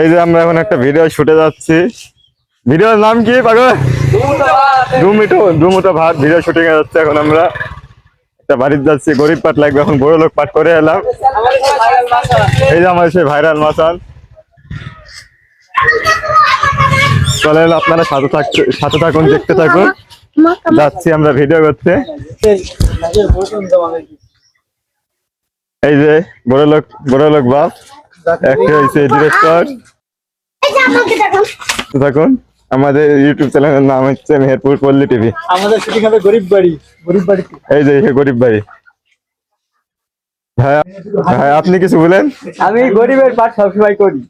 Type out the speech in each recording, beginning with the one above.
এই যে আমরা এখন একটা ভিডিও শুটে যাচ্ছি। ভিডিওর নাম কি পাগল? দুমুটো ভাত ভিডিও শুটিং এ যাচ্ছে। এখন আমরা একটা বাড়িতে যাচ্ছি, গরিব পাট লাগবে, এখন বড় লোক পাট করে এলাম। এই যে আমাদের সেই ভাইরাল মাসান। চলে এলো, আপনারা সাথে থাকুন, দেখতে থাকুন। যাচ্ছি আমরা ভিডিও করতে। এই যে বড় লোক বাপ, একটা হয়েছে ডিরেক্টর। থাকুন, আমাদের ইউটিউব চ্যানেলের নাম হচ্ছে মেহেরপুর পল্লী টিভি। আমাদের শুটিং হবে গরিব বাড়ি। এই যে গরিব বাড়ি। ভাই আপনি কিছু বলেন। আমি গরিবের পাঠ সবসময় করি।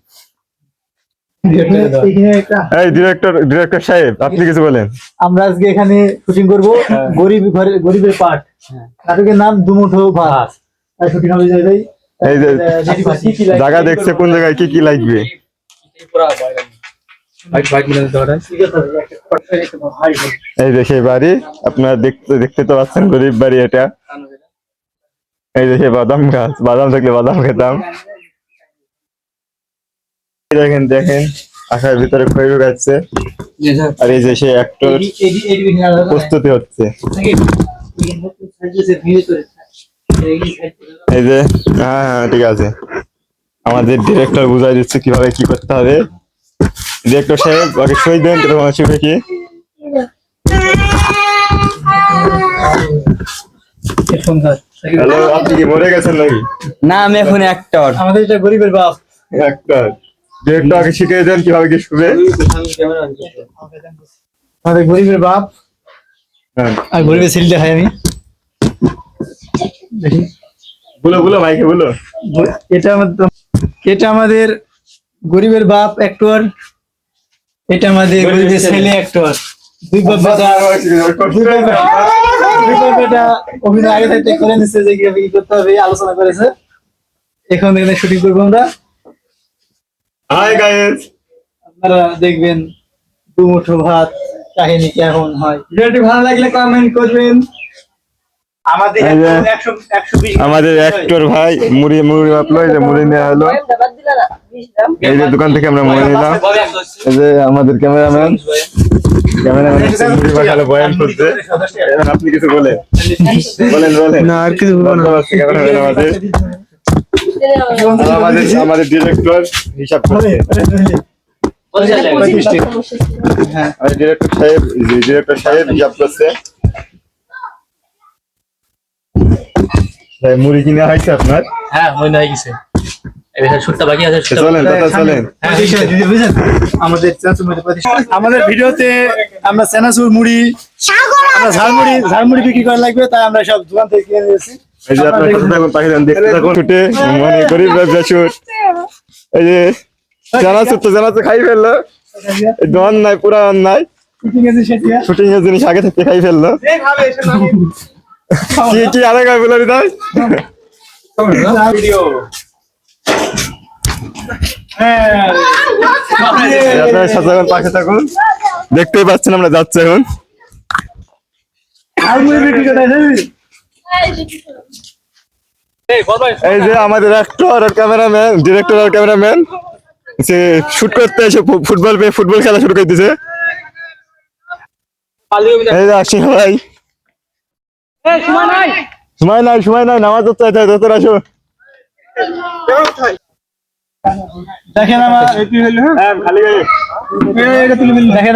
এই ডিরেক্টর সাহেব আপনি কিছু বলেন। আমরা আজকে এখানে শুটিং করব গরিবের পাঠ। নাটকের নাম দুমুঠো ভাত। তাই শুটিং হবে যাই। এই যে জায়গা দেখছে, কোন জায়গায় কি কি লাগবে। এই যে সেই বাড়ি, আপনারা দেখতে তো পাচ্ছেন, গরিব বাড়ি এটা। এই যে সেই বাদাম গাছ, বাদাম থাকলে বাদাম খেতাম। দেখেন আশার ভিতরে খৈর গাচ্ছে। আর এই যে সেই অ্যাক্টর প্রস্তুতি হচ্ছে। এই যে হ্যাঁ ঠিক আছে, আমাদের ডিরেক্টর বুঝাই দিচ্ছে কিভাবে কি করতে হবে। ডিরেক্টর সাহেব আগে সই দেন, তোমার শিখে কি। হ্যালো, আপনি কি মরে গেছেন নাকি? না, আমি এখন অ্যাক্টর। আমাদের এটা গরিবের বাপ। অ্যাক্টর ডিরেক্টর আগে শিখিয়ে দেন কিভাবে কি শুবে। আমাদের গরিবের বাপ আর গরিবের ছেলে দেখাই আমি। দেখি বলো মাইকে বলো। এটা আমাদের গরিবের বাপ অ্যাক্টর, এটা আমাদের গরিবের ছেলে অ্যাক্টর। দুই বাপ বেটা অভিনয় আগে থাকতে করে নিচ্ছে যে কি করতে হবে, আলোচনা করেছে। এখন এখানে শুটিং করবো আমরা। হাই গাইস, আপনারা দেখবেন দুমুঠো ভাত কাহিনী কেমন হয়। ভিডিওটি ভালো লাগলে কমেন্ট করবেন। আমাদের অ্যাক্টর ভাই মুড়ি বাপলো, এই যে মুড়ি নেওয়া হলো। এই যে দোকান থেকে আমরা মুড়ি নিলাম। এই যে আমাদের ক্যামেরাম্যান মুড়ি মাখালো, বয়ান করছে। আপনি কিছু বলেন। না আর কিছু বলবো না। আমাদের ডিরেক্টর হিসাব করছে। ডিরেক্টর সাহেব হিসাব করছে। মুড়ি কিনে হয়েছে আপনার? হ্যাঁ, মনে হয়ে গেছে। আমাদের ভিডিওতে আমরা চানাচুর মুড়ি, আমরা ঝালমুড়ি বিক্রি করা লাগবে, তাই আমরা সব দোকান থেকে কিনে নিয়েছি। এই যে আপনার সাথে থাকুন, পাখি দেখতে থাকুন। ছুটে মানে গরিব ব্যবসা শুট। এই যে জানাচুর খাই ফেললো, ডন নাই পুরা অন্যায়। শুটিং এর জিনিস আগে থেকে খাই ফেললো। কি আরে গায়ে বলে দিতাম। আপনার সাথে পাশে থাকুন, দেখতেই পাচ্ছেন আমরা যাচ্ছি এখন। এই যে আমাদের অ্যাক্টর আর ক্যামেরাম্যান, ডিরেক্টর আর ক্যামেরাম্যান সে শুট করতে এসে ফুটবল খেলা শুরু করে দিয়েছে। এই যে আসি ভাই, সময় নাই নামাজ পড়তে আসো। দেখেন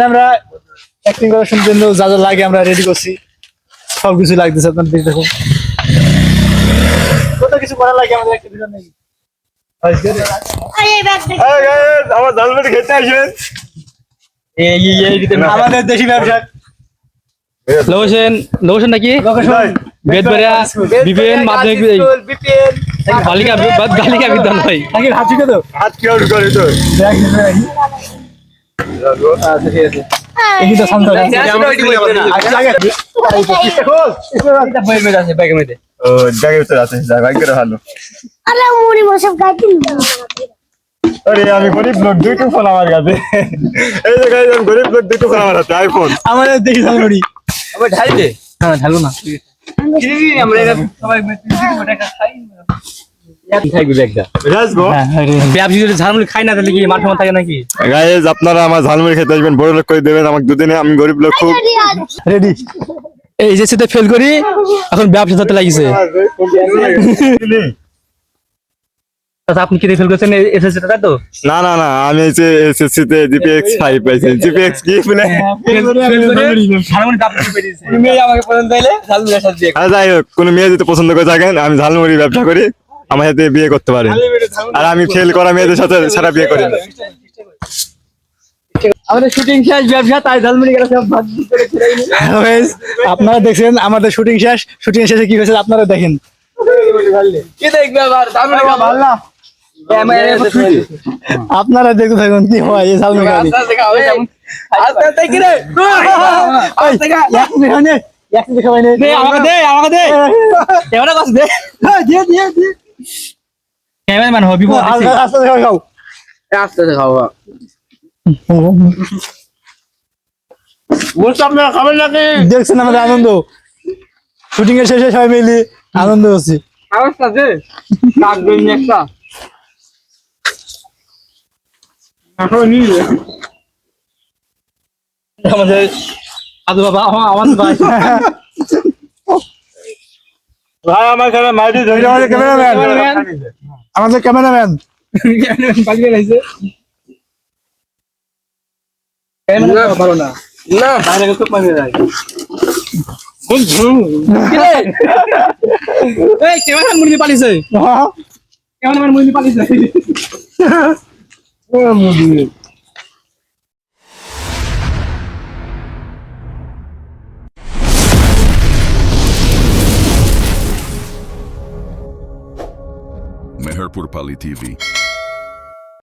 আমরা অ্যাক্টিং করার জন্য যা যা লাগে আমরা রেডি করছি, সবকিছু লাগতেছে। আপনার দেখুন কত কিছু করা লাগে আমাদের একটা ভিডিও নেই। আমার ঝালমুড়ি খেতে আসবেন। আমাদের দেশি ব্যবসা লোকেশন নাকি বেদবেড়া বিপিএন মাধ্যমিক বালিকা বিদ্যালয়। হাত শিখে তো হাত কি অর্ডার করে তো। আচ্ছা ঠিক আছে। এই তো শান্ত ও জায়গায় উত্তর আছে, ভাগ্য ভালো। আরে আমি গরিব লোক, দুইটো ফোন আমার কাছে। এই যে গাইস, আমি গরিব লোক, দুইটো ফোন আমার হাতে, আইফোন। আমাদের দেখি ঝালমুড়ি আবার ঢাল দে। হ্যাঁ ঢালু না। আমরা সবাই খাইবি ব্যাগটা ব্যবসা যদি ঝালমুড়ি খাই না তাহলে কি মান সম্মান থাকে নাকি? গাইজ আপনারা আমার ঝালমুড়ি খেতে আসবেন, বড় লোক করে দেবেন আমাকে দুদিনে, আমি গরিব লোক খুব। রেডি এই যে সেটা ফেল করি এখন ব্যবসা ধরতে লাগিছে। আচ্ছা, আপনি কি ফেল করছেন এসএসসি টা তো? না না না, আমি হচ্ছে এসএসসি তে জিপিএক্স 5 পাইছি। জিপিএক্স কি বলে? ঝালমুড়ি দাম কি পেয়েছে? মেয়ে আমাকে পছন্দ হইলে ঝালমুড়ি সাথে দিয়ে। আর যাই হোক, কোনো মেয়ে যদি পছন্দ করে থাকেন, আমি ঝালমুড়ি ব্যবসা করি, আমার সাথে বিয়ে করতে পারেন। আর আমি ফেল করা মেয়েদের সাথে সারা বিয়ে করি না। আমাদের শুটিং শেষ, ব্যবসা তাই ঝালমুড়ি গেলে সব ভাগ করে ছেড়ে দিই। হ্যালো গাইস, আপনারা দেখছেন আমাদের শুটিং শেষ। শুটিং শেষে কি হয়েছে আপনারা দেখেন। কি দেখবে আবার ঝালমুড়ি খাবো না? আপনারা দেখতে থাকুন কি হয় এই ঝালমুড়ি খালি। আস্তে আস্তে খাও আস্তে আস্তে কি রে আস্তে খা এক মিনিট খাওয়াই নেই। দে আমাকে দে কেমন কাছে দে দিয়ে ক্যামেরাম্যান হবি বল আস্তে খাও। আস্তে আস্তে খাও বলছ আপনারা খাবেন নাকি? দেখছেন আমাদের আনন্দ, শুটিং এর শেষে সবাই মিলে আনন্দ হচ্ছে। অবস্থা দে কাক দিন একটা এখন নিয়ে আমাদের আদু বাবা আমার ভাই ভাই আমার কাছে মাইটি ধরে আমাদের ক্যামেরাম্যান, আমাদের ক্যামেরাম্যান পালিয়ে গেছে ক্যামেরা ভালো না না বাইরে তো পালিয়ে যায় এই ক্যামেরা মুরগি পালিয়েছে ক্যামেরাম্যান মুরগি পালিয়েছে Meherpur Pali TV.